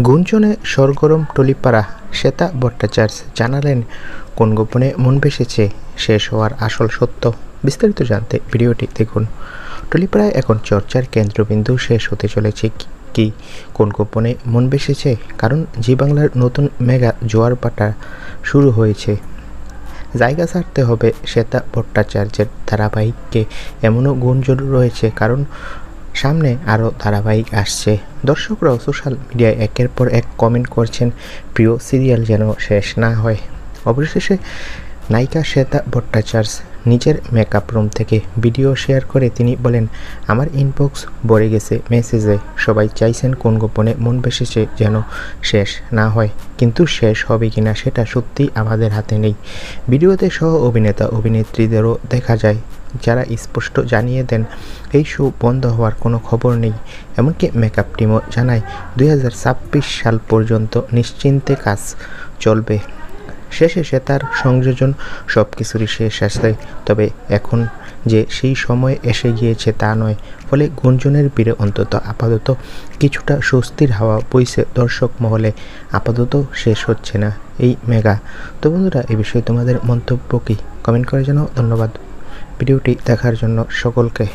গুঞ্জনে সরগরম টলিপাড়া। শ্বেতা ভট্টাচার্য জানালেন কোন গোপনে মন ভেসেছে, শেষ হওয়ার আসল সত্য। বিস্তারিত জানতে ভিডিওটি দেখুন। টলিপাড়ায় এখন চর্চার কেন্দ্রবিন্দু শেষ হতে চলেছে কি কোন গোপনে মন ভেসেছে, কারণ জি বাংলার নতুন মেগা জোয়ার ভাটা শুরু হয়েছে। জায়গা ছাড়তে হবে শ্বেতা ভট্টাচার্যের ধারাবাহিককে, এমনও গুঞ্জন রয়েছে, কারণ সামনে আরও ধারাবাহিক আসছে। দর্শকরাও সোশ্যাল মিডিয়ায় একের পর এক কমেন্ট করছেন, প্রিয় সিরিয়াল যেন শেষ না হয়। অবশেষে নায়িকা শ্বেতা ভট্টাচার্য নিজের মেকআপ রুম থেকে ভিডিও শেয়ার করে তিনি বলেন, আমার ইনবক্স ভরে গেছে মেসেজে, সবাই চাইছেন কোন গোপনে মন ভেসেছে যেন শেষ না হয়, কিন্তু শেষ হবে কিনা সেটা সত্যিই আমাদের হাতে নেই। ভিডিওতে সহ অভিনেতা অভিনেত্রীদেরও দেখা যায়, যারা স্পষ্ট জানিয়ে দেন এই শো বন্ধ হওয়ার কোনো খবর নেই। এমনকি মেকআপ টিমও জানায় 2026 সাল পর্যন্ত নিশ্চিন্তে কাজ চলবে। শেষে সে তার সংযোজন সব কিছুরই শেষ আসে, তবে এখন যে সেই সময় এসে গিয়েছে তা নয়। ফলে গুঞ্জনের ভিড়ে অন্তত আপাতত কিছুটা স্বস্তির হাওয়া বইছে দর্শক মহলে। আপাতত শেষ হচ্ছে না এই মেগা। তো বন্ধুরা, এই বিষয়ে তোমাদের মন্তব্য কি? কমেন্ট করে জানাও। ধন্যবাদ ভিডিওটি দেখার জন্য সকলকে।